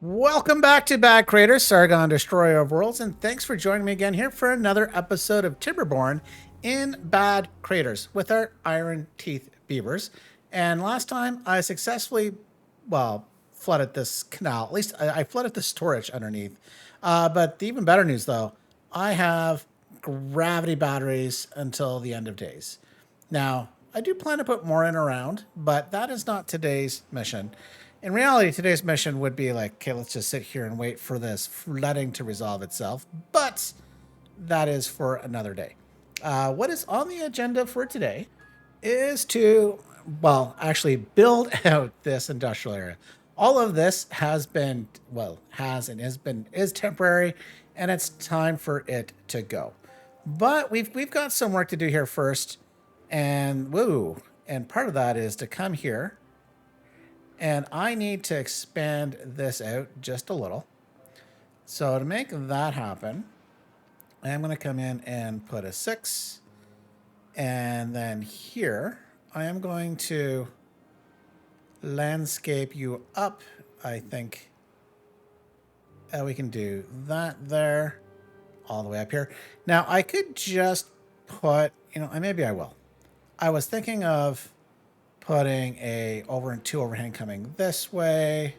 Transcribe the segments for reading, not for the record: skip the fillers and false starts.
Welcome back to Bad Creators, Sargon, Destroyer of Worlds, and thanks for joining me again here for another episode of Timberborn in Bad Creators with our Iron Teeth Beavers. And last time I successfully, flooded this canal. At least I flooded the storage underneath. But the even better news, though, I have gravity batteries until the end of days. Now, I do plan to put more in around, but that is not today's mission. In reality, today's mission would be like, okay, let's just sit here and wait for this flooding to resolve itself. But that is for another day. What is on the agenda for today is to, actually build out this industrial area. All of this has been, is temporary, and it's time for it to go. But we've got some work to do here first, and part of that is to come here, and I need to expand this out just a little. So to make that happen, I'm going to come in and put a 6. And then here, I am going to landscape you up. I think we can do that there, all the way up here. Now, I could just put, maybe I will. I was thinking of putting two overhang coming this way.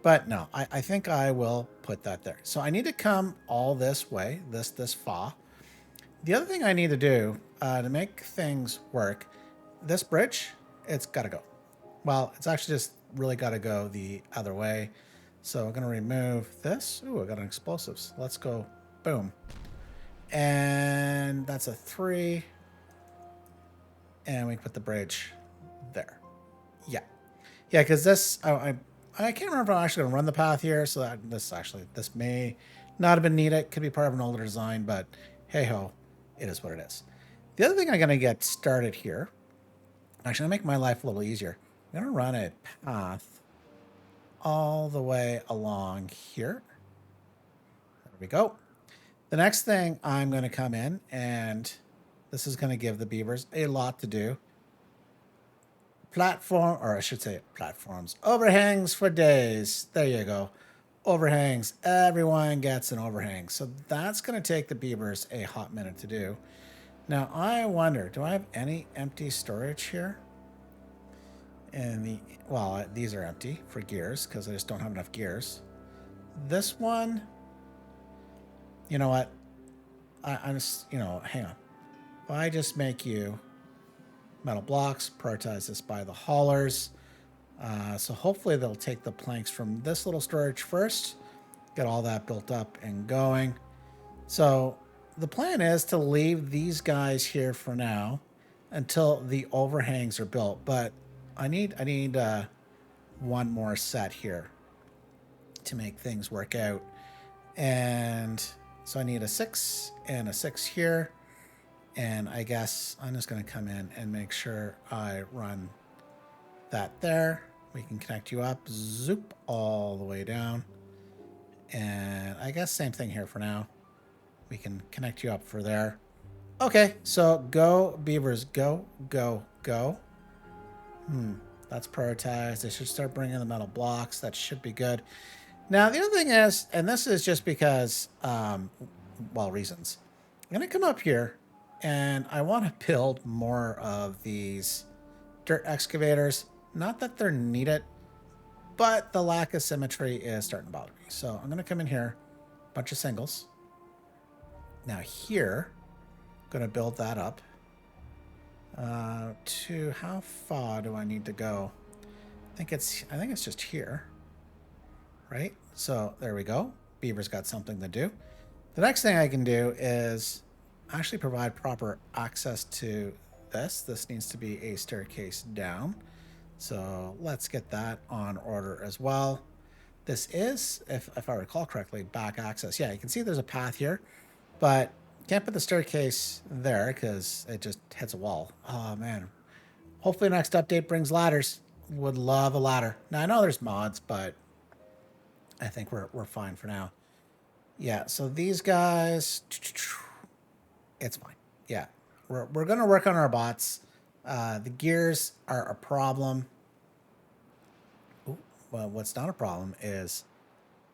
But no, I think I will put that there. So I need to come all this way, this far. The other thing I need to do to make things work, this bridge, it's got to go. Well, it's actually just really got to go the other way. So I'm going to remove this. Ooh, I got an explosives. Let's go. Boom. And that's a 3. And we put the bridge there. Yeah. Yeah, because this, I can't remember if I'm actually going to run the path here. So that this may not have been needed. Could be part of an older design, but hey ho, it is what it is. The other thing I'm going to get started here, actually, to make my life a little easier, I'm going to run a path all the way along here. There we go. The next thing I'm going to come in, and this is going to give the beavers a lot to do. Platforms. Overhangs for days. There you go. Overhangs. Everyone gets an overhang. So that's going to take the beavers a hot minute to do. Now, I wonder, do I have any empty storage here? And these are empty for gears because I just don't have enough gears. This one, you know what? I'm just, hang on. If I just make you metal blocks, prioritize this by the haulers. So hopefully they'll take the planks from this little storage first, get all that built up and going. So the plan is to leave these guys here for now until the overhangs are built. But I need one more set here to make things work out. And so I need a 6 and a 6 here. And I guess I'm just going to come in and make sure I run that there. We can connect you up, zoop, all the way down. And I guess same thing here for now. We can connect you up for there. Okay, so go, beavers, go, go, go. That's prioritized. They should start bringing the metal blocks. That should be good. Now, the other thing is, and this is just because, reasons. I'm going to come up here. And I want to build more of these dirt excavators. Not that they're needed, but the lack of symmetry is starting to bother me. So I'm going to come in here, bunch of singles. Now here, I'm going to build that up. To how far do I need to go? I think it's just here, right? So there we go. Beaver's got something to do. The next thing I can do is actually provide proper access to this. This needs to be a staircase down. So let's get that on order as well. This is, if I recall correctly, back access. Yeah, you can see there's a path here, but can't put the staircase there because it just hits a wall. Oh man. Hopefully next update brings ladders. Would love a ladder. Now I know there's mods, but I think we're fine for now. Yeah, so these guys, it's fine. Yeah, we're going to work on our bots. The gears are a problem. Ooh, well, what's not a problem is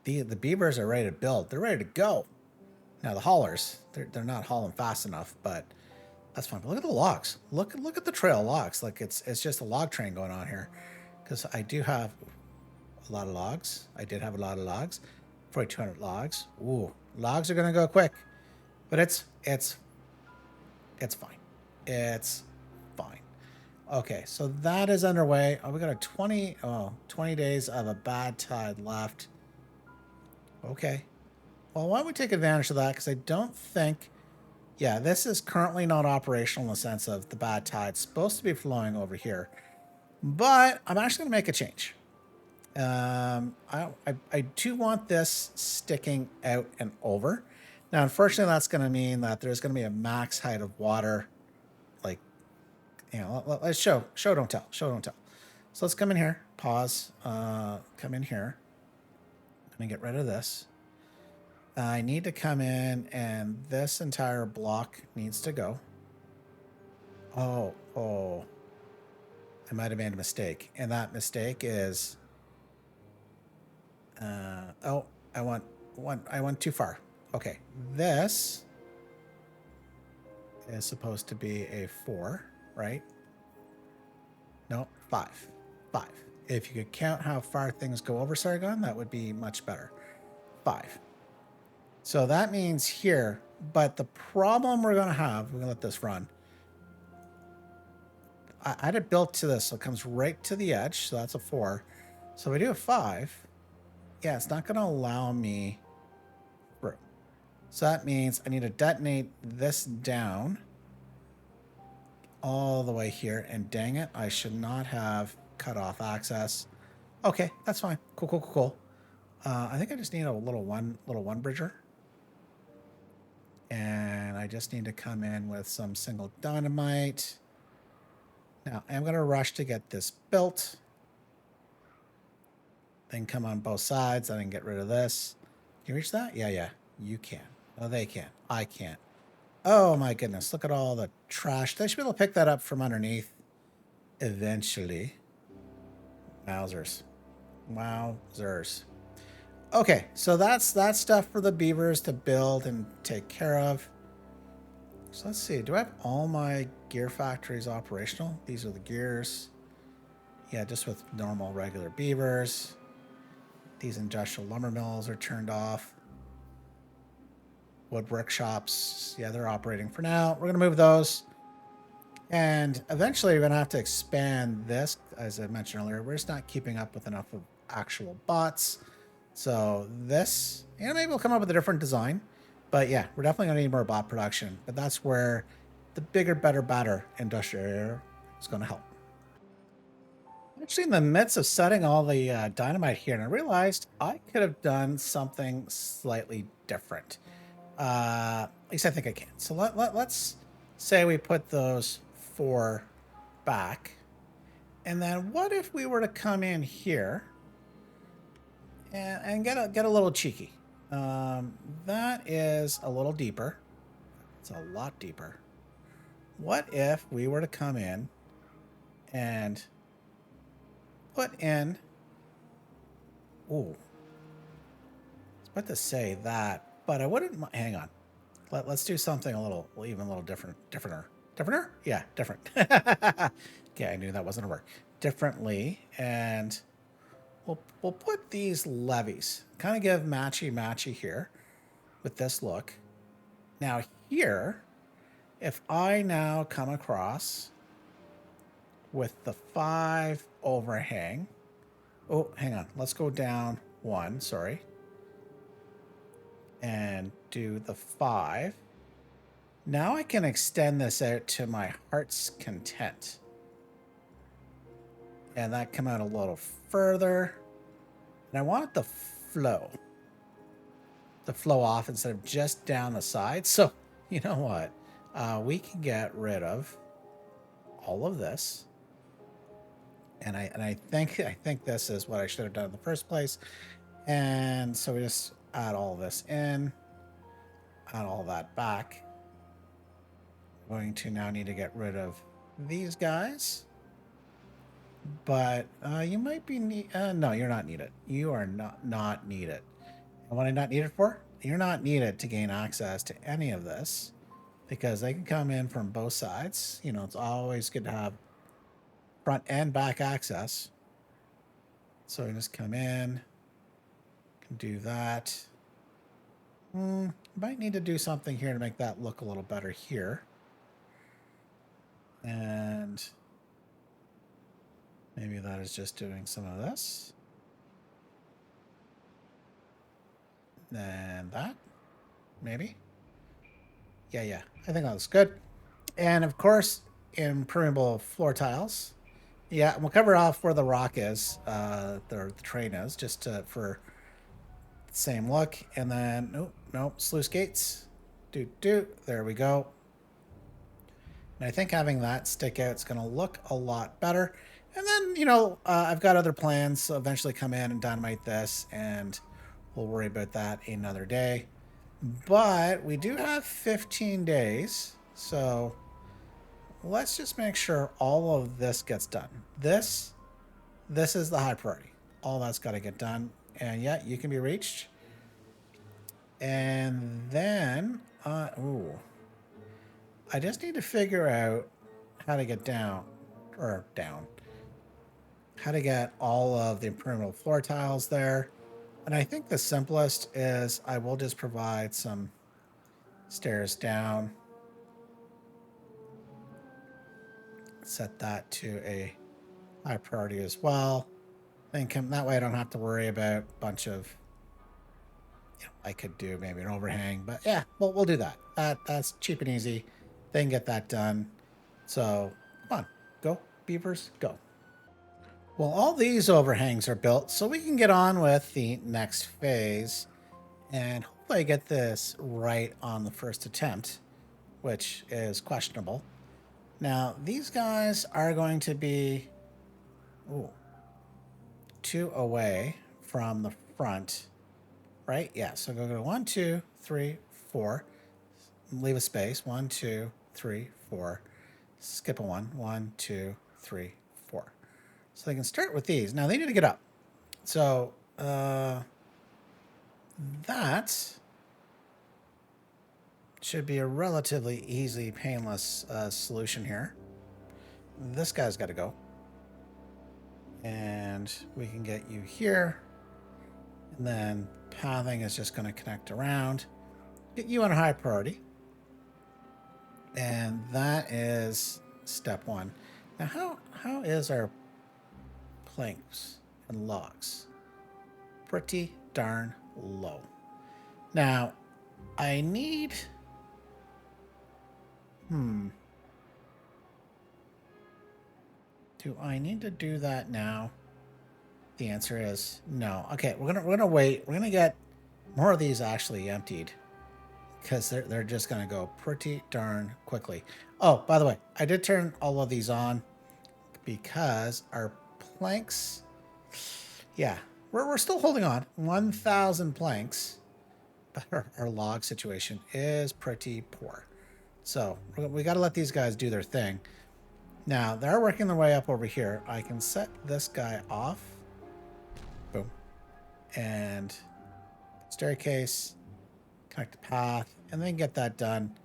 the beavers are ready to build. They're ready to go. Now the haulers, they're not hauling fast enough, but that's fine. But look at the logs. Look at the trail of logs. Like it's just a log train going on here. Because I do have a lot of logs. I did have a lot of logs. 4,200 logs. Ooh, logs are gonna go quick, but it's fine. It's fine. Okay, so that is underway. Oh, we got a 20 days of a bad tide left. Okay. Well, why don't we take advantage of that? Because I don't think... Yeah, this is currently not operational in the sense of the bad tide's supposed to be flowing over here. But I'm actually going to make a change. I do want this sticking out and over. Now, unfortunately, that's going to mean that there's going to be a max height of water. Like, you know, let's show, don't tell. Show, don't tell. So let's come in here. Pause. Come in here. I'm going to get rid of this. I need to come in, and this entire block needs to go. Oh. I might have made a mistake. And that mistake is... I went too far. Okay, this is supposed to be a 4, right? No, 5. 5. If you could count how far things go over Sargon, that would be much better. 5. So that means here, but the problem we're going to have, we're going to let this run. I had it built to this, so it comes right to the edge, so that's a 4. So if we do a 5, yeah, it's not going to allow me through. So that means I need to detonate this down all the way here, and dang it, I should not have cut off access. Okay, that's fine. Cool. I think I just need a little one bridger. And I just need to come in with some single dynamite. Now, I'm going to rush to get this built. Then come on both sides. I can get rid of this. Can you reach that? Yeah. You can. No, they can't. I can't. Oh, my goodness. Look at all the trash. They should be able to pick that up from underneath eventually. Wowzers. Okay, so that's that stuff for the beavers to build and take care of. So let's see. Do I have all my gear factories operational? These are the gears. Yeah, just with normal, regular beavers. These industrial lumber mills are turned off. Wood workshops, yeah, they're operating for now. We're going to move those. And eventually we're going to have to expand this. As I mentioned earlier, we're just not keeping up with enough of actual bots. So this, maybe we'll come up with a different design. But yeah, we're definitely going to need more bot production. But that's where the bigger, better, badder industrial area is going to help. Actually, in the midst of setting all the dynamite here, and I realized I could have done something slightly different. At least I think I can. So let's say we put those 4 back. And then what if we were to come in here and get a little cheeky? That is a little deeper. It's a lot deeper. What if we were to come in and put in... Ooh. I was about to say that, but I wouldn't... Hang on. Let's do something even a little different. Differenter? Yeah, different. Okay, I knew that wasn't going to work. Differently, and we'll put these levees. Kind of give matchy here with this look. Now here, if I now come across with the 5 overhang. Oh, hang on. Let's go down 1, sorry. And do the 5. Now I can extend this out to my heart's content. And that come out a little further. And I want it to flow off instead of just down the side. So, you know what? We can get rid of all of this. And I think this is what I should have done in the first place. And so we just add all this in, add all that back. I'm going to now need to get rid of these guys. But you might be no, you're not needed. You are not needed. And what are you not needed for? You're not needed to gain access to any of this because they can come in from both sides. You know, it's always good to have front and back access. So we just come in, can do that. Might need to do something here to make that look a little better here. And maybe that is just doing some of this. And that, maybe. Yeah. I think that looks good. And of course, impermeable floor tiles. Yeah, we'll cover off where the rock is, the train is, just for the same look. And then, nope, sluice gates. There we go. And I think having that stick out is going to look a lot better. And then, you know, I've got other plans to eventually come in and dynamite this, and we'll worry about that another day. But we do have 15 days, so let's just make sure all of this gets done. This is the high priority. All that's got to get done. And yeah, you can be reached. And then, I just need to figure out how to get down, how to get all of the impermeable floor tiles there. And I think the simplest is I will just provide some stairs down. Set that to a high priority as well. That way I don't have to worry about a bunch of, you know, I could do maybe an overhang, but yeah, we'll do that. That's cheap and easy. They can get that done. So come on, go beavers, go. Well, all these overhangs are built, so we can get on with the next phase and hopefully get this right on the first attempt, which is questionable. Now, these guys are going to be 2 away from the front, right? Yeah, so go 1, 2, 3, 4. Leave a space. 1, 2, 3, 4. Skip a 1. 1, 2, 3, 4. So they can start with these. Now they need to get up. So that should be a relatively easy, painless solution here. This guy's got to go. And we can get you here. And then pathing is just going to connect around. Get you on a high priority. And that is step 1. Now, how is our planks and logs? Pretty darn low. Now, I need... Do I need to do that now? The answer is no. Okay, we're gonna wait. We're gonna get more of these actually emptied because they're just gonna go pretty darn quickly. Oh, by the way, I did turn all of these on because our planks. Yeah, we're still holding on. 1,000 planks, but our log situation is pretty poor. So we got to let these guys do their thing. Now, they're working their way up over here. I can set this guy off. Boom. And staircase, connect the path, and then get that done.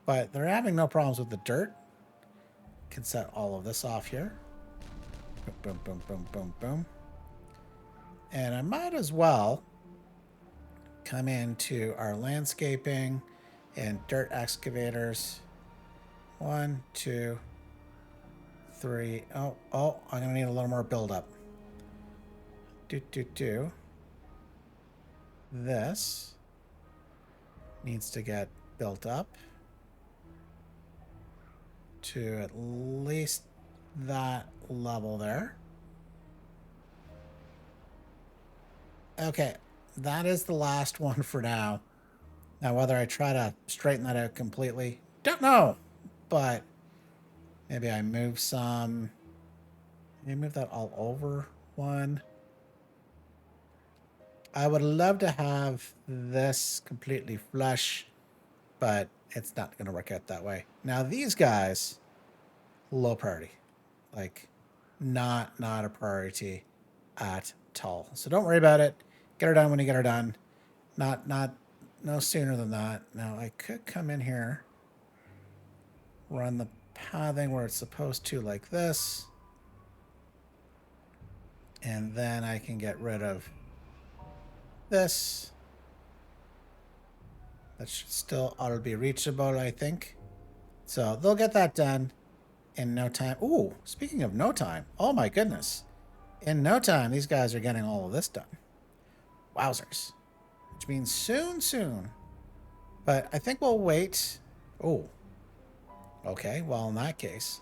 But they're having no problems with the dirt. Can set all of this off here. Boom, boom, boom, boom, boom. And I might as well come into our landscaping and dirt excavators. 1, 2, 3. Oh, I'm gonna need a little more buildup. This needs to get built up to at least that level there. Okay, that is the last one for now. Now, whether I try to straighten that out completely, don't know. But maybe I move some. Maybe move that all over one. I would love to have this completely flush, but it's not going to work out that way. Now, these guys, low priority. Like, not a priority at all. So don't worry about it. Get her done when you get her done. No sooner than that. Now I could come in here, run the pathing where it's supposed to like this. And then I can get rid of this. That should still ought to be reachable, I think. So they'll get that done in no time. Ooh, speaking of no time. Oh my goodness. In no time, these guys are getting all of this done. Wowzers. Which means soon. But I think we'll wait. Oh. Okay, well in that case,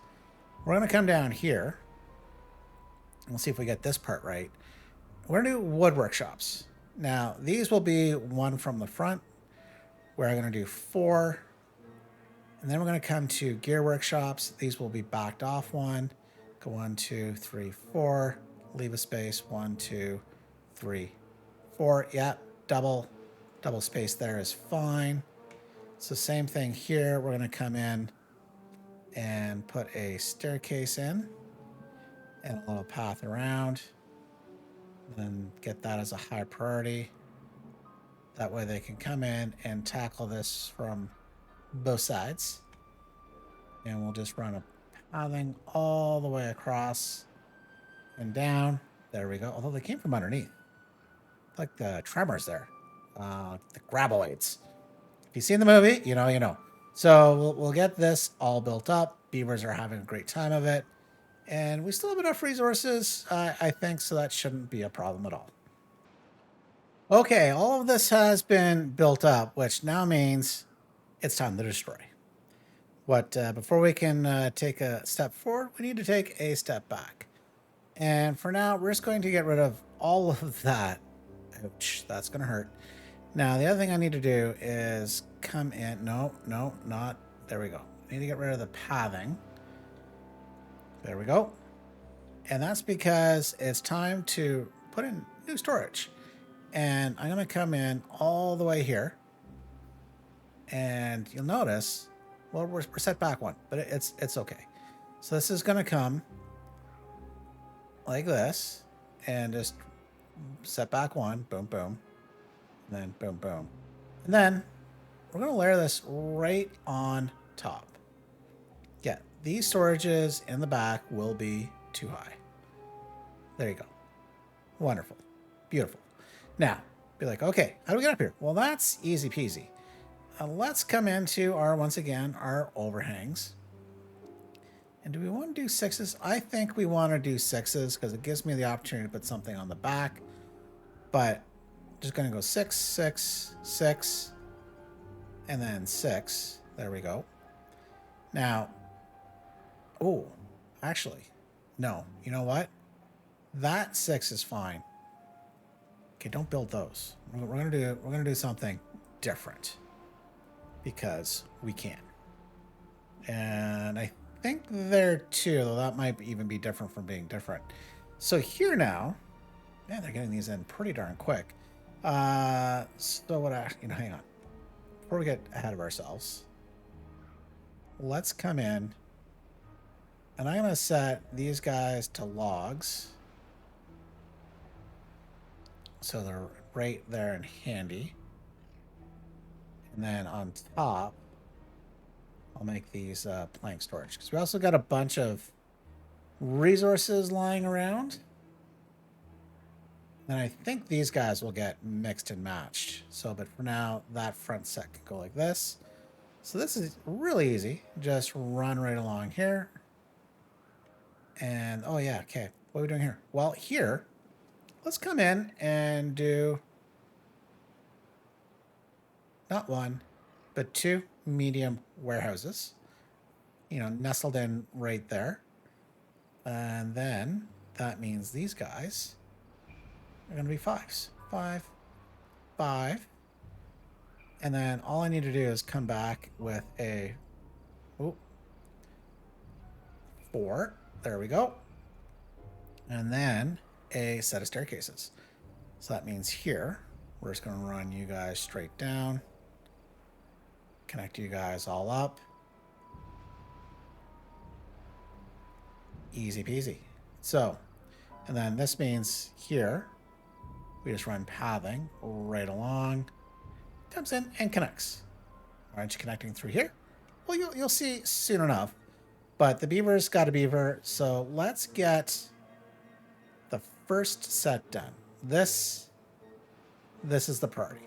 we're going to come down here. We'll see if we get this part right. We're going to do wood workshops. Now, these will be one from the front. We're going to do 4. And then we're going to come to gear workshops. These will be backed off one. Go 1, 2, 3, 4. Leave a space. 1, 2, 3, 4. Yep, double space there is fine. So same thing here. We're going to come in and put a staircase in and a little path around. And get that as a high priority. That way they can come in and tackle this from both sides. And we'll just run a pathing all the way across and down. There we go. Although they came from underneath. Like the tremors there. The graboids. If you've seen the movie, you know, you know. So we'll get this all built up. Beavers are having a great time of it. And we still have enough resources, I think, so that shouldn't be a problem at all. Okay, all of this has been built up, which now means it's time to destroy. Before we can take a step forward, we need to take a step back. And for now, we're just going to get rid of all of that. Ouch, that's going to hurt. Now, the other thing I need to do is come in. No, not. There we go. I need to get rid of the pathing. There we go. And that's because it's time to put in new storage. And I'm going to come in all the way here. And you'll notice, well, we're set back one, but it's okay. So this is going to come like this and just set back one, boom, boom, and then boom, boom. And then we're going to layer this right on top. Yeah, these storages in the back will be too high. There you go. Wonderful. Beautiful. Now, be like, okay, how do we get up here? Well, that's easy peasy. Let's come into once again, our overhangs. And do we want to do 6s? I think we want to do 6s because it gives me the opportunity to put something on the back. But just going to go 6, 6, 6, and then 6. There we go. Now, oh, actually, no. You know what? That 6 is fine. Okay, don't build those. We're gonna do something different because we can. And I think there too, though that might even be different from being different. So here now, man, they're getting these in pretty darn quick. So what? Hang on. Before we get ahead of ourselves, let's come in, and I'm gonna set these guys to logs. So they're right there and handy. And then on top, I'll make these plank storage. Because we also got a bunch of resources lying around. And I think these guys will get mixed and matched. So, but for now, that front set can go like this. So this is really easy. Just run right along here. And, oh yeah, okay. What are we doing here? Well, here, let's come in and do not 1, but 2 medium warehouses. You know, nestled in right there. And then that means these guys are going to be 5s. 5, 5. And then all I need to do is come back with a 4. There we go. And then a set of staircases. So that means here, we're just going to run you guys straight down. Connect you guys all up. Easy peasy. So, and then this means here, we just run pathing right along. Comes in and connects. Aren't you connecting through here? Well, you'll see soon enough. But the beaver's got a beaver, so let's get the first set done. This is the priority.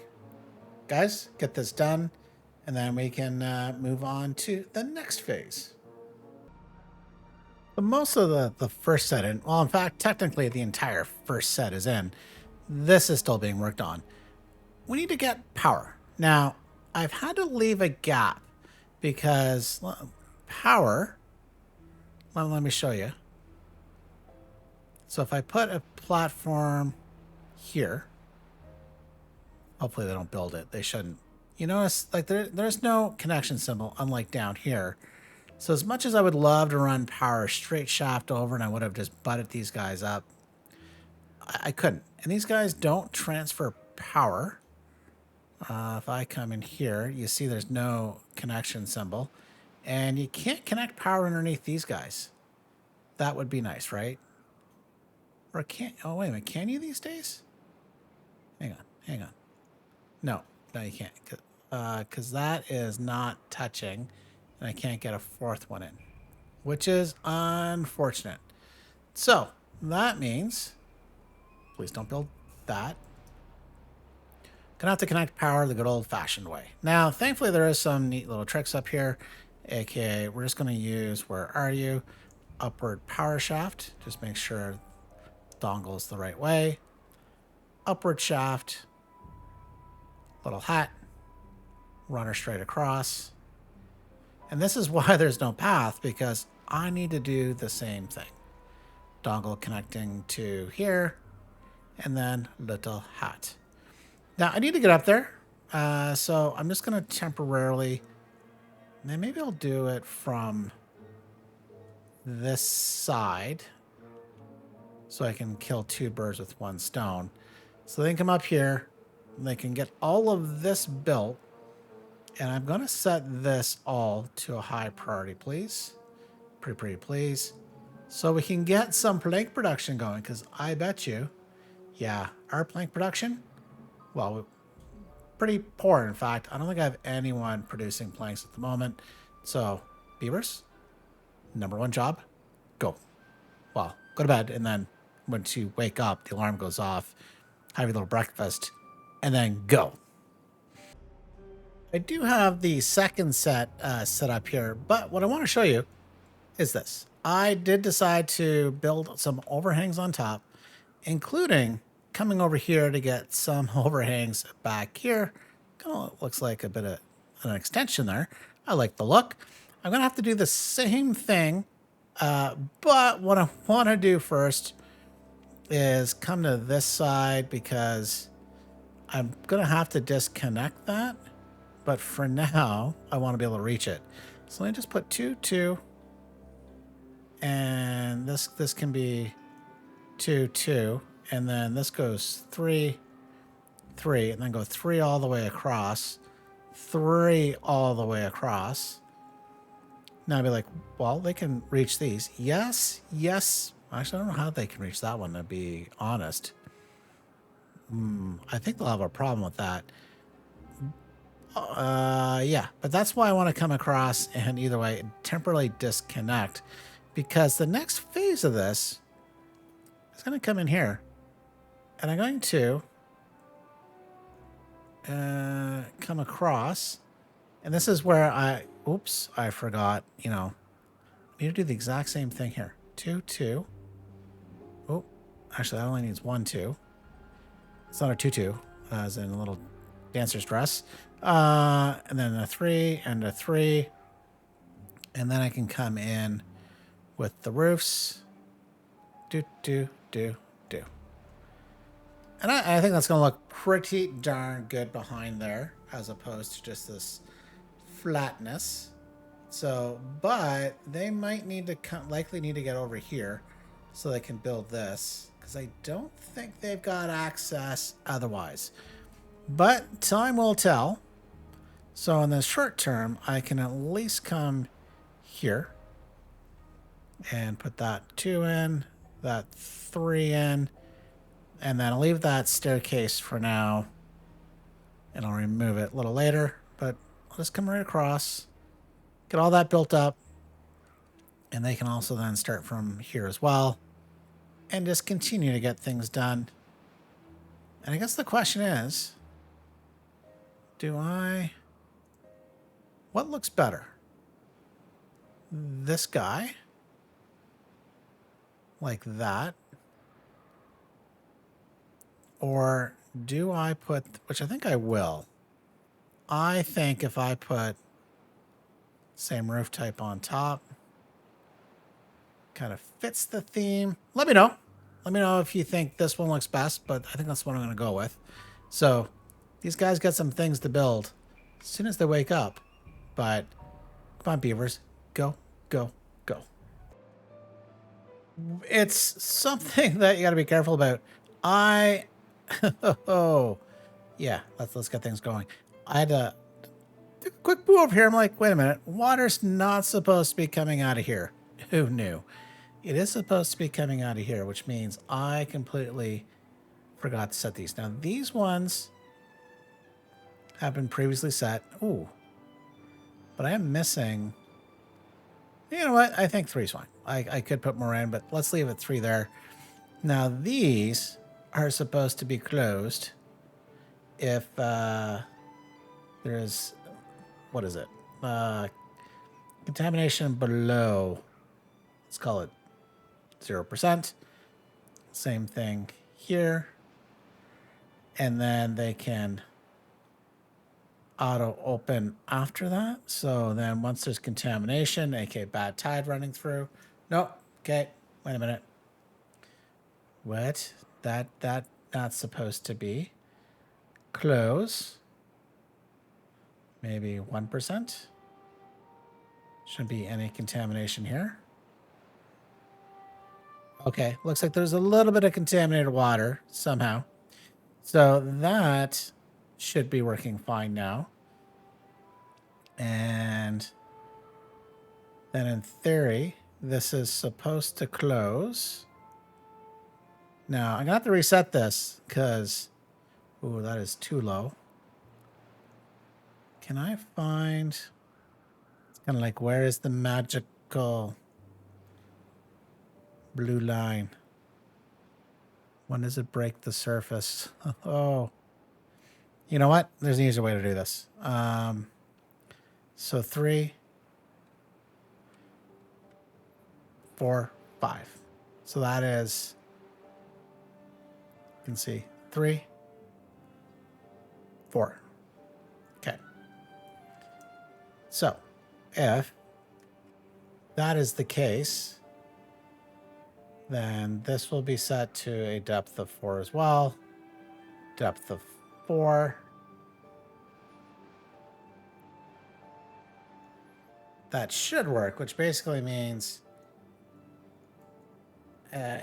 Guys, get this done, and then we can move on to the next phase. But most of the first set in, well, in fact, technically the entire first set is in. This is still being worked on. We need to get power. Now, I've had to leave a gap because power, let me show you. So if I put a platform here, hopefully they don't build it. They shouldn't. You notice, like, there's no connection symbol, unlike down here. So as much as I would love to run power straight shaft over, and I would have just butted these guys up, I couldn't. And these guys don't transfer power. If I come in here, you see there's no connection symbol. And you can't connect power underneath these guys. That would be nice, right? Or can't... Oh, wait a minute. Can you these days? Hang on. No, you can't. Because that is not touching. And I can't get a fourth one in. Which is unfortunate. So, that means... Please don't build that. Gonna have to connect power the good old-fashioned way. Now, thankfully, there is some neat little tricks up here. AKA, we're just gonna use, where are you? Upward power shaft. Just make sure dongle's the right way. Upward shaft. Little hat. Runner straight across. And this is why there's no path, because I need to do the same thing. Dongle connecting to here. And then little hat. Now, I need to get up there. So I'm just going to temporarily... Then maybe I'll do it from this side. So I can kill two birds with one stone. So they can come up here. And they can get all of this built. And I'm going to set this all to a high priority, please. Pretty please. So we can get some plank production going. Because I bet you... Yeah, our plank production, well, pretty poor, in fact. I don't think I have anyone producing planks at the moment. So, beavers, #1 job, go. Well, go to bed, and then once you wake up, the alarm goes off, have your little breakfast, and then go. I do have the second set set up here, but what I want to show you is this. I did decide to build some overhangs on top, including coming over here to get some overhangs back here. Kind of looks like a bit of an extension there. I like the look. I'm going to have to do the same thing. But what I want to do first is come to this side because I'm going to have to disconnect that. But for now, I want to be able to reach it. So let me just put 2, 2. And this can be 2, 2. And then this goes 3, 3, and then go 3 all the way across, 3 all the way across. Now I'd be like, well, they can reach these. Yes. Actually, I don't know how they can reach that one, to be honest. I think they'll have a problem with that. Yeah, but that's why I want to come across and either way temporarily disconnect, because the next phase of this is going to come in here. And I'm going to come across. And this is where oops, I forgot, I need to do the exact same thing here. 2, 2. Oh, actually, that only needs 1, 2. It's not a 2, 2, as in a little dancer's dress. And then a 3 and a 3. And then I can come in with the roofs. Do. And I think that's going to look pretty darn good behind there, as opposed to just this flatness. So, but they might need to likely need to get over here so they can build this, because I don't think they've got access otherwise. But time will tell. So in the short term, I can at least come here and put that 2 in, that 3 in. And then I'll leave that staircase for now. And I'll remove it a little later. But I'll just come right across. Get all that built up. And they can also then start from here as well. And just continue to get things done. And I guess the question is, what looks better? This guy? Like that? Or do I put, which I think I will. I think if I put same roof type on top, kind of fits the theme. Let me know. Let me know if you think this one looks best, but I think that's what I'm going to go with. So these guys got some things to build as soon as they wake up. But come on, beavers. Go, go, go. It's something that you got to be careful about. Oh, yeah, let's get things going. I had to take a quick poo over here. I'm like, wait a minute. Water's not supposed to be coming out of here. Who knew? It is supposed to be coming out of here, which means I completely forgot to set these. Now, these ones have been previously set. Ooh. But I am missing... You know what? I think 3 is fine. I could put more in, but let's leave it 3 there. Now, these are supposed to be closed if there's... What is it? Contamination below. Let's call it 0%. Same thing here. And then they can auto open after that. So then once there's contamination, aka bad tide running through. Nope. Okay. Wait a minute. What? That not supposed to be. Close. Maybe 1%. Shouldn't be any contamination here. Okay, looks like there's a little bit of contaminated water somehow. So that should be working fine now. And then in theory, this is supposed to close. Now, I'm going to have to reset this because, ooh, that is too low. Can I find, it's kind of like, where is the magical blue line? When does it break the surface? Oh, you know what? There's an easier way to do this. So 3, 4, 5. So that is, you can see 3, 4. Okay. So if that is the case, then this will be set to a depth of 4 as well. Depth of 4. That should work, which basically means,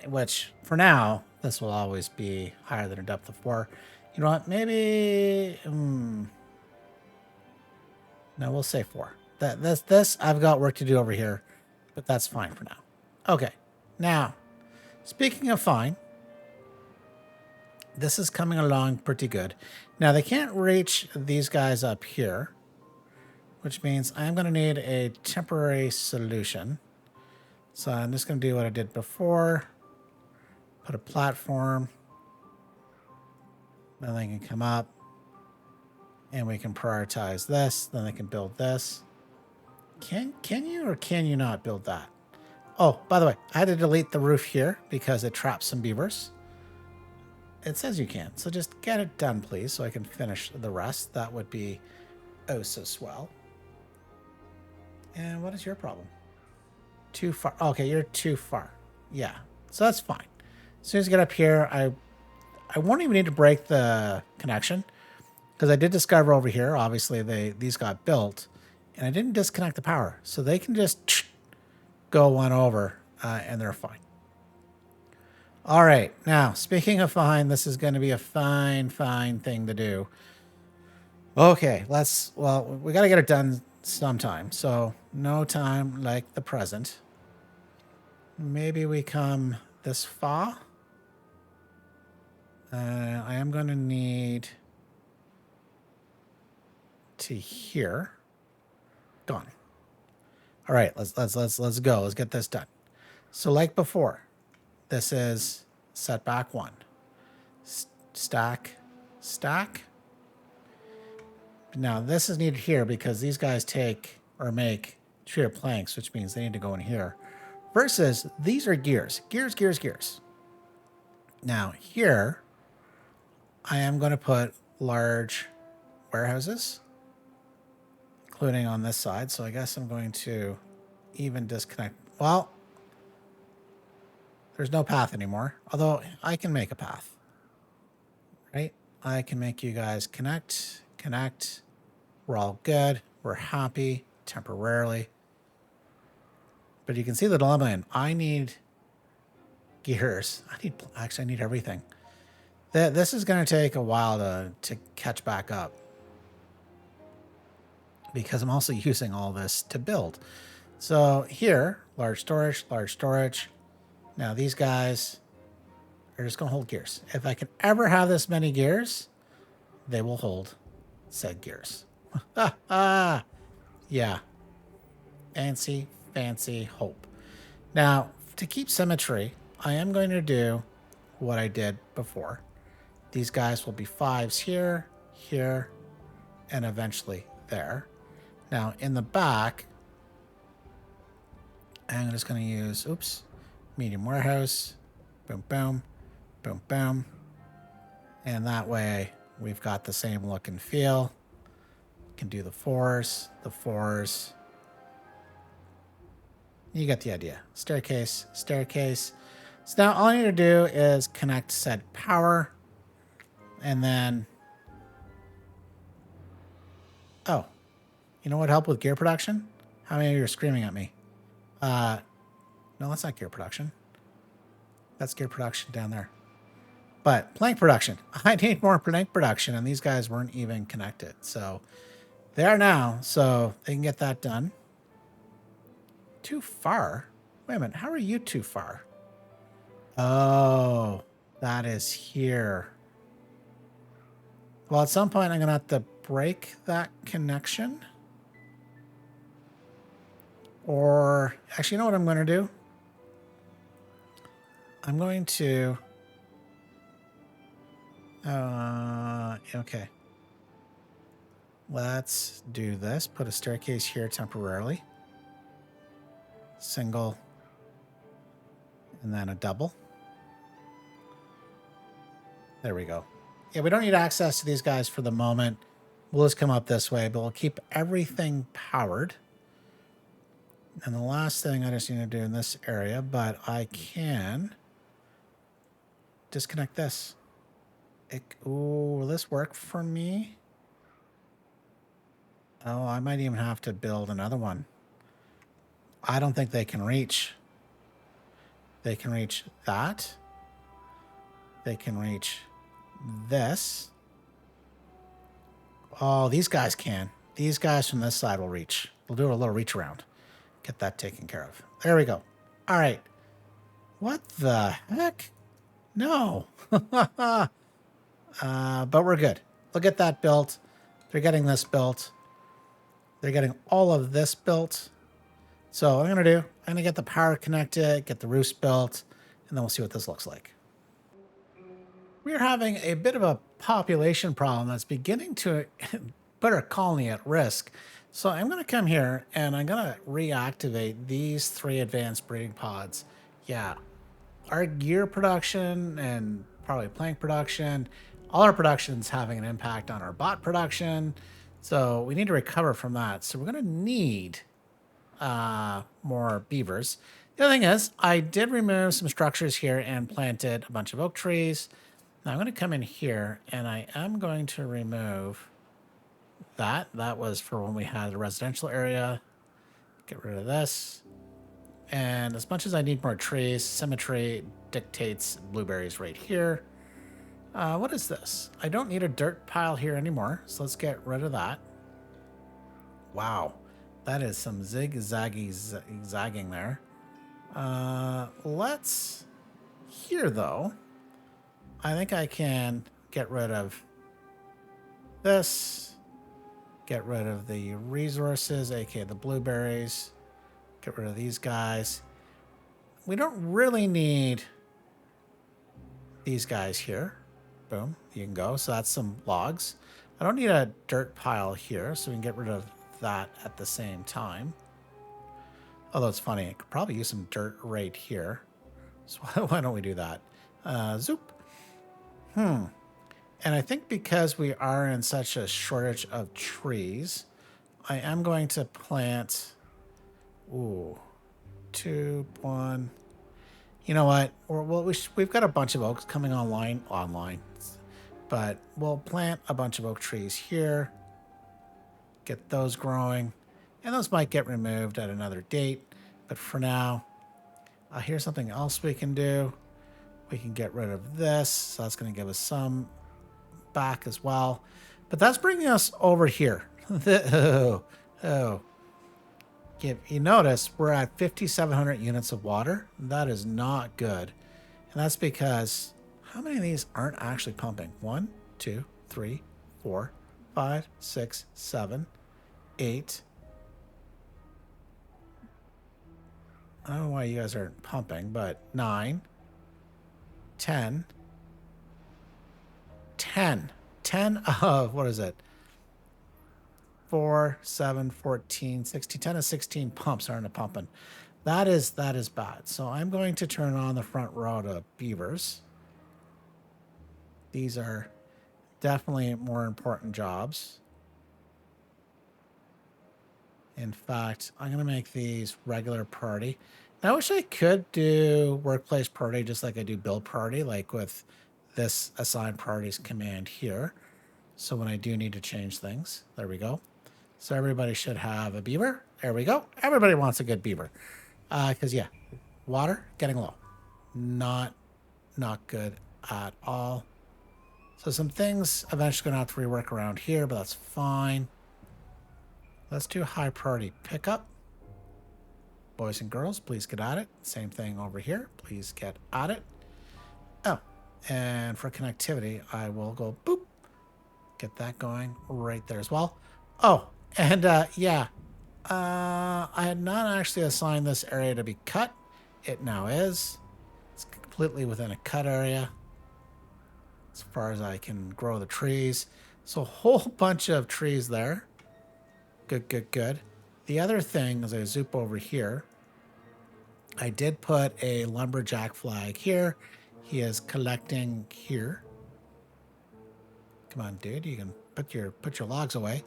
which for now, this will always be higher than a depth of 4. You know what? Maybe, no, we'll say 4. This, I've got work to do over here, but that's fine for now. Okay, now, speaking of fine, this is coming along pretty good. Now, they can't reach these guys up here, which means I'm going to need a temporary solution. So I'm just going to do what I did before. Put a platform. Then they can come up. And we can prioritize this. Then they can build this. Can you or can you not build that? Oh, by the way, I had to delete the roof here because it traps some beavers. It says you can. So just get it done, please, so I can finish the rest. That would be oh so swell. And what is your problem? Too far. Okay, you're too far. Yeah, so that's fine. As soon as you get up here, I won't even need to break the connection because I did discover over here, obviously, these got built, and I didn't disconnect the power. So they can just go one over, and they're fine. All right, now, speaking of fine, this is going to be a fine thing to do. Okay, well, we got to get it done sometime. So no time like the present. Maybe we come this far. I am going to need to here. Gone. All right, let's go. Let's get this done. So like before, this is setback 1. Stack, stack. Now this is needed here because these guys take or make sheer planks, which means they need to go in here. Versus these are gears. Gears, gears, gears. Now here, I am going to put large warehouses, including on this side. So I guess I'm going to even disconnect. Well, there's no path anymore, although I can make a path, right? I can make you guys connect, connect. We're all good. We're happy temporarily. But you can see the dilemma in I need gears. I need everything. This is going to take a while to catch back up because I'm also using all this to build. So here, large storage, large storage. Now these guys are just going to hold gears. If I can ever have this many gears, they will hold said gears. Yeah. Fancy, fancy hope. Now, to keep symmetry, I am going to do what I did before. These guys will be 5s here, here, and eventually there. Now, in the back, I'm just going to use, medium warehouse, boom, boom, boom, boom. And that way, we've got the same look and feel. Can do the 4s, the 4s. You get the idea. Staircase, staircase. So now all I need to do is connect said power. And then... Oh. You know what helped with gear production? How many of you are screaming at me? No, that's not gear production. That's gear production down there. But plank production. I need more plank production, and these guys weren't even connected. So they are now, so they can get that done. Too far? Wait a minute, how are you too far? Oh, that is here. Well, at some point, I'm going to have to break that connection. Or, actually, you know what I'm going to do? I'm going to... okay. Let's do this. Put a staircase here temporarily. Single. And then a double. There we go. Yeah, we don't need access to these guys for the moment. We'll just come up this way, but we'll keep everything powered. And the last thing I just need to do in this area, but I can disconnect this. Ooh, will this work for me? Oh, I might even have to build another one. I don't think they can reach. They can reach that. They can reach this. Oh, these guys can. These guys from this side will reach. We'll do a little reach around. Get that taken care of. There we go. All right. What the heck? No. But we're good. They'll get that built. They're getting this built. They're getting all of this built. So what I'm going to do, I'm going to get the power connected, get the roofs built, and then we'll see what this looks like. We're having a bit of a population problem that's beginning to put our colony at risk. So I'm going to come here and I'm going to reactivate these 3 advanced breeding pods. Yeah, our gear production and probably plank production, all our production's having an impact on our bot production. So we need to recover from that. So we're going to need more beavers. The other thing is, I did remove some structures here and planted a bunch of oak trees. Now I'm going to come in here and I am going to remove that. That was for when we had the residential area. Get rid of this. And as much as I need more trees, symmetry dictates blueberries right here. What is this? I don't need a dirt pile here anymore, so let's get rid of that. Wow, that is some zigzaggy zagging there. Let's Here, though, I think I can get rid of this, get rid of the resources, aka the blueberries, get rid of these guys. We don't really need these guys here. Boom, you can go. So that's some logs. I don't need a dirt pile here, so we can get rid of that at the same time. Although it's funny, I could probably use some dirt right here. So why don't we do that? Zoop. And I think because we are in such a shortage of trees, I am going to plant... Ooh. 2, 1... You know what? We've got a bunch of oaks coming online. But we'll plant a bunch of oak trees here. Get those growing. And those might get removed at another date. But for now, here's something else we can do. We can get rid of this. So that's going to give us some back as well. But that's bringing us over here. If you notice, we're at 5,700 units of water. That is not good. And that's because how many of these aren't actually pumping? 1, 2, 3, 4, 5, 6, 7, 8. I don't know why you guys aren't pumping, but 9, 10. 10 of, what is it? 4, 7, 14, 16, 10 of 16 pumps aren't pumping. That is bad. So I'm going to turn on the front row to beavers. These are definitely more important jobs. In fact, I'm going to make these regular party. Now, I wish I could do workplace party just like I do build party, like with this assign parties command here. So when I do need to change things, there we go. So everybody should have a beaver. There we go. Everybody wants a good beaver. Because, yeah, water getting low. Not good at all. So some things eventually going to have to rework around here, but that's fine. Let's do high priority pickup. Boys and girls, please get at it. Same thing over here. Please get at it. Oh, and for connectivity, I will go boop. Get that going right there as well. Oh, and yeah, I had not actually assigned this area to be cut. It now is. It's completely within a cut area as far as I can grow the trees. So a whole bunch of trees there. Good. The other thing is I zoop over here. I did put a lumberjack flag here. He is collecting here. Come on, dude. You can put your logs away.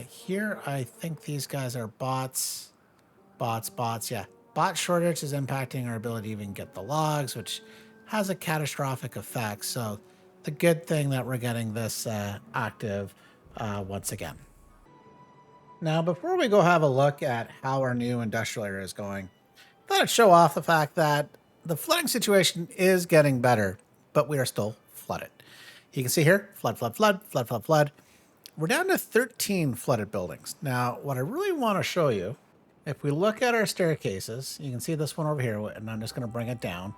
Here, I think these guys are bots. Bots. Yeah. Bot shortage is impacting our ability to even get the logs, which has a catastrophic effect. So the good thing that we're getting this active once again. Now, before we go have a look at how our new industrial area is going, I thought I'd show off the fact that the flooding situation is getting better, but we are still flooded. You can see here, flood. We're down to 13 flooded buildings. Now, what I really want to show you, if we look at our staircases, you can see this one over here, and I'm just going to bring it down.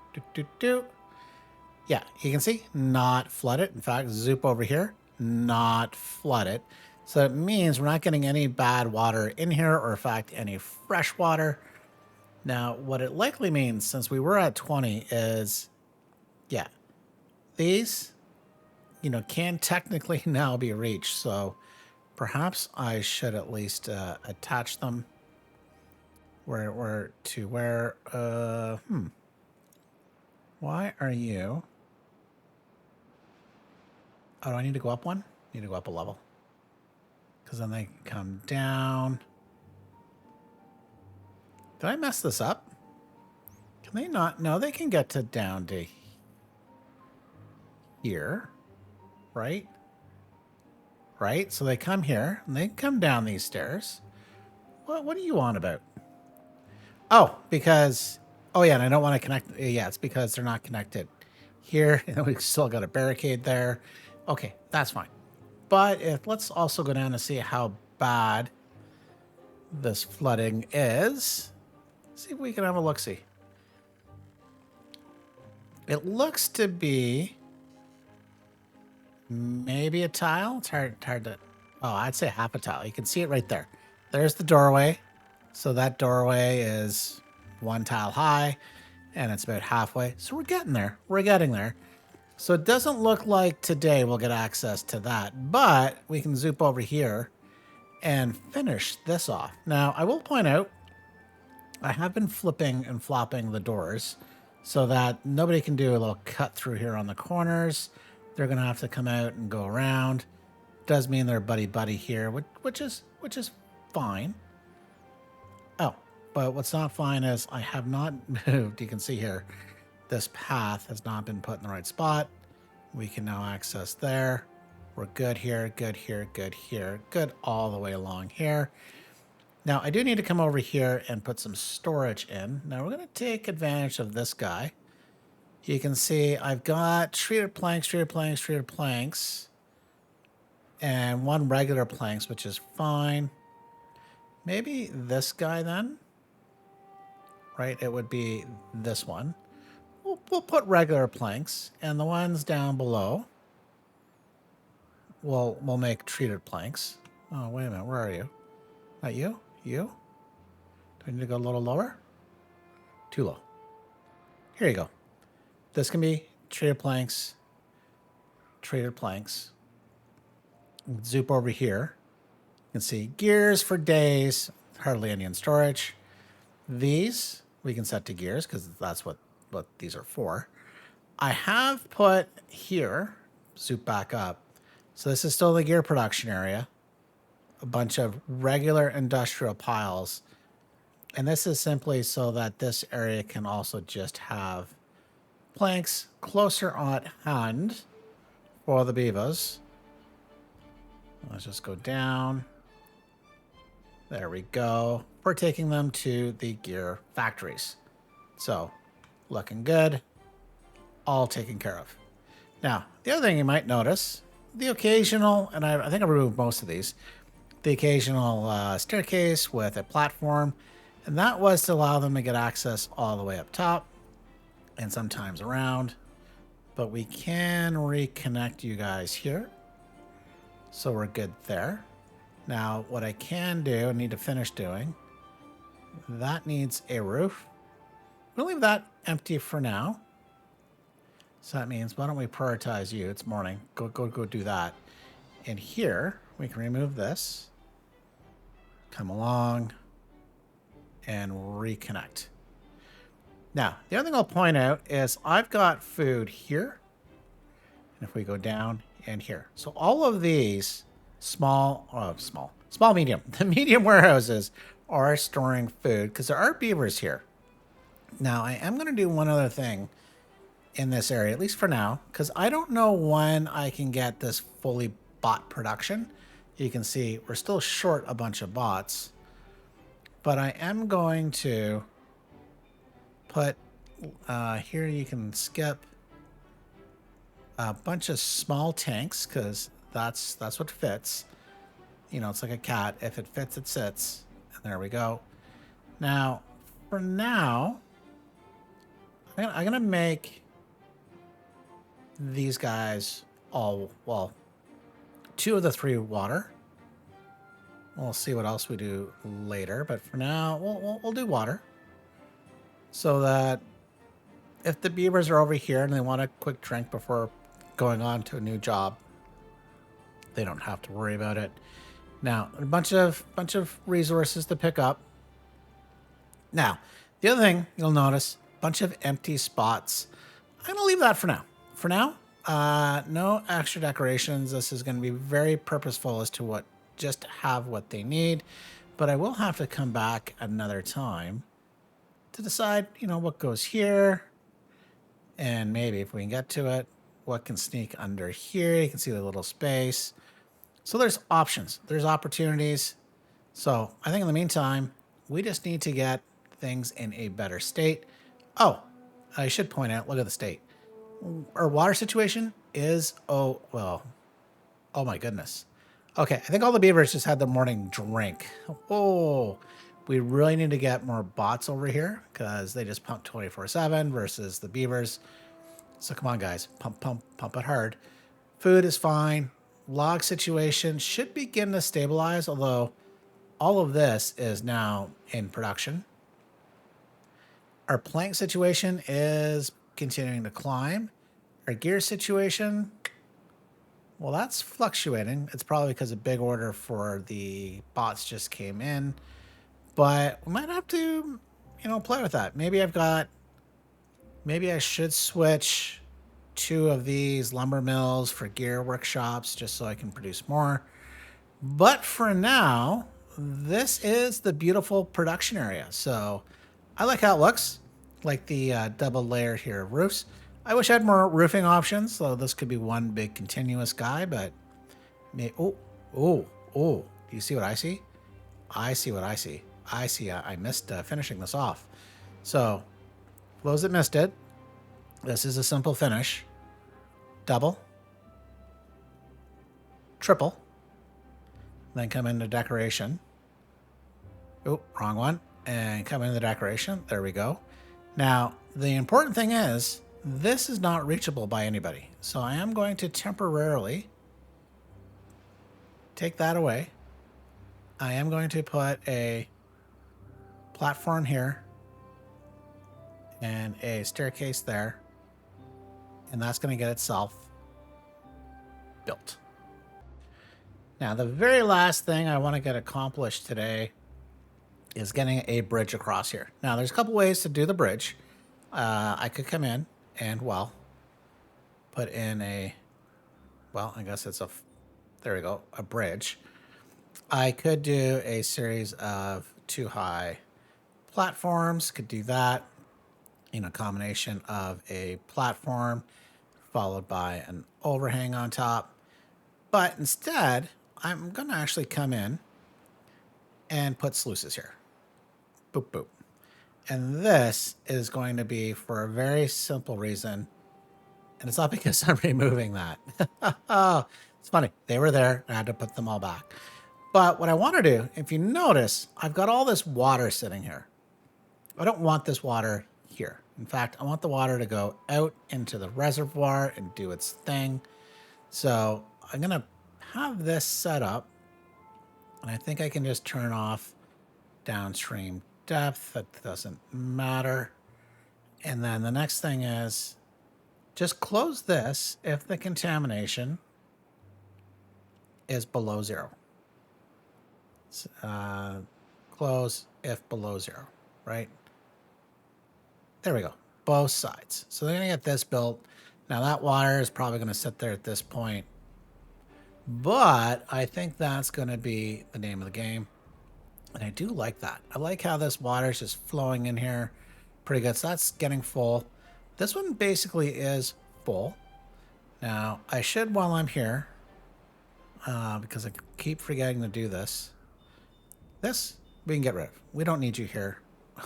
Yeah, you can see, not flooded. In fact, zoop over here, not flooded. So it means we're not getting any bad water in here, or in fact, any fresh water. Now, what it likely means, since we were at 20, is, yeah, these, can technically now be reached. So perhaps I should at least attach them where why are you? Oh, do I need to go up one? I need to go up a level. Because then they come down. Did I mess this up? Can they not? No, they can get to down to here. Right? So they come here, and they come down these stairs. What are you on about? Oh, because... Oh, yeah, and I don't want to connect... Yeah, it's because they're not connected here. And we've still got a barricade there. Okay, that's fine. But let's also go down and see how bad this flooding is. See if we can have a look-see. It looks to be maybe a tile. It's hard to... Oh, I'd say half a tile. You can see it right there. There's the doorway. So that doorway is 1 tile high, and it's about halfway. So we're getting there. We're getting there. So it doesn't look like today we'll get access to that, but we can zoom over here and finish this off. Now, I will point out, I have been flipping and flopping the doors so that nobody can do a little cut through here on the corners. They're going to have to come out and go around. Does mean they're buddy here, which is fine. Oh, but what's not fine is I have not moved. You can see here, this path has not been put in the right spot. We can now access there. We're good here, good here, good here, good all the way along here. Now, I do need to come over here and put some storage in. Now, we're going to take advantage of this guy. You can see I've got treated planks, and 1 regular planks, which is fine. Maybe this guy then, right? It would be this one. We'll put regular planks, and the ones down below, we'll make treated planks. Oh, wait a minute. Where are you? Not you? You? Do I need to go a little lower? Too low. Here you go. This can be treated planks. Zoom over here. You can see gears for days. Hardly any in storage. These we can set to gears because that's what these are for. I have put here, zoom back up. So this is still the gear production area. A bunch of regular industrial piles. And this is simply so that this area can also just have planks closer on hand for the beavers. Let's just go down. There we go. We're taking them to the gear factories. So, looking good. All taken care of. Now, the other thing you might notice, the occasional, and I think I removed most of these, the occasional staircase with a platform, and that was to allow them to get access all the way up top and sometimes around. But we can reconnect you guys here. So we're good there. Now, what I can do, I need to finish doing, that needs a roof. We'll leave that empty for now. So that means, why don't we prioritize you? It's morning. Go do that. And here, we can remove this. Come along and reconnect. Now, the other thing I'll point out is I've got food here. And if we go down and here. So all of these small, medium. The medium warehouses are storing food because there are beavers here. Now, I am going to do one other thing in this area, at least for now, because I don't know when I can get this fully bot production. You can see we're still short a bunch of bots, but I am going to put here, you can skip a bunch of small tanks because that's what fits. You know, it's like a cat. If it fits, it sits. And there we go. Now, for now, I'm gonna make these guys all, well, 2 of the 3 water. We'll see what else we do later, but for now, we'll do water. So that if the beavers are over here and they want a quick drink before going on to a new job, they don't have to worry about it. Now, a bunch of resources to pick up. Now, the other thing you'll notice, bunch of empty spots. I'm gonna leave that for now. For now, no extra decorations. This is gonna be very purposeful as to what, just have what they need. But I will have to come back another time to decide, you know, what goes here. And maybe if we can get to it, what can sneak under here. You can see the little space. So there's options, there's opportunities. So I think in the meantime, we just need to get things in a better state. Oh, I should point out, look at the state. Our water situation is, oh my goodness. Okay, I think all the beavers just had their morning drink. Oh, we really need to get more bots over here because they just pump 24/7 versus the beavers. So come on, guys. Pump, pump, pump it hard. Food is fine. Log situation should begin to stabilize, although all of this is now in production. Our plank situation is continuing to climb. Our gear situation, well, that's fluctuating. It's probably because a big order for the bots just came in. But we might have to, play with that. Maybe I should switch 2 of these lumber mills for gear workshops just so I can produce more. But for now, this is the beautiful production area. So I like how it looks, like the double layer here of roofs. I wish I had more roofing options, so this could be one big continuous guy, but do you see what I see? I see what I see. I missed finishing this off. So, for those that missed it, this is a simple finish. Double. Triple. Then come into decoration. Oh, wrong one. And come into the decoration. There we go. Now, the important thing is, this is not reachable by anybody. So I am going to temporarily take that away. I am going to put a platform here and a staircase there. And that's going to get itself built. Now, the very last thing I want to get accomplished today is getting a bridge across here. Now, there's a couple ways to do the bridge. I could come in and, put in I guess it's there we go, a bridge. I could do a series of 2 high platforms, could do that in a combination of a platform followed by an overhang on top. But instead, I'm going to actually come in and put sluices here. Boop, boop. And this is going to be for a very simple reason. And it's not because I'm removing that. Oh, it's funny. They were there. I had to put them all back. But what I want to do, if you notice, I've got all this water sitting here. I don't want this water here. In fact, I want the water to go out into the reservoir and do its thing. So I'm going to have this set up. And I think I can just turn off downstream depth. That doesn't matter. And then the next thing is just close this if the contamination is below 0. Close if below 0, right? There we go. Both sides. So they're going to get this built. Now that water is probably going to sit there at this point. But I think that's going to be the name of the game. And I do like that. I like how this water is just flowing in here. Pretty good. So that's getting full. This one basically is full. Now, I should, while I'm here, because I keep forgetting to do this, this we can get rid of. We don't need you here.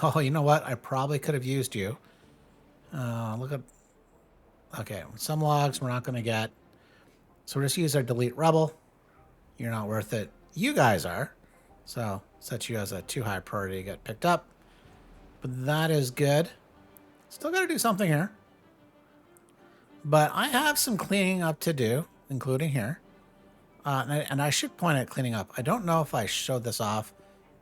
Oh, you know what? I probably could have used you. Look at... Okay, some logs we're not going to get. So we'll just use our delete rebel. You're not worth it. You guys are. So set you as a 2 high priority to get picked up. But that is good. Still got to do something here. But I have some cleaning up to do, including here. And I should point at cleaning up. I don't know if I showed this off,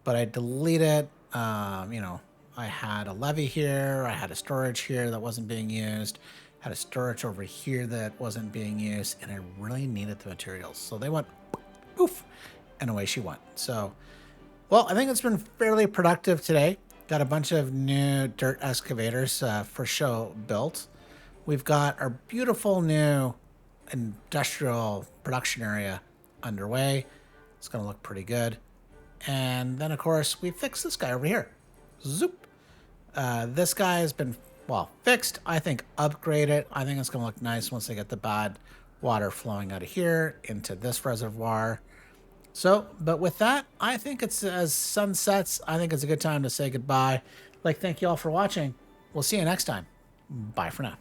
but I deleted, I had a levee here. I had a storage here that wasn't being used. Had a storage over here that wasn't being used. And I really needed the materials. So they went poof, and away she went. So, well, I think it's been fairly productive today. Got a bunch of new dirt excavators for show built. We've got our beautiful new industrial production area underway. It's going to look pretty good. And then, of course, we fixed this guy over here. Zoop. This guy has been, fixed. I think upgraded. I think it's going to look nice once they get the bad water flowing out of here into this reservoir. So, but with that, I think it's, as sun sets, I think it's a good time to say goodbye. Thank you all for watching. We'll see you next time. Bye for now.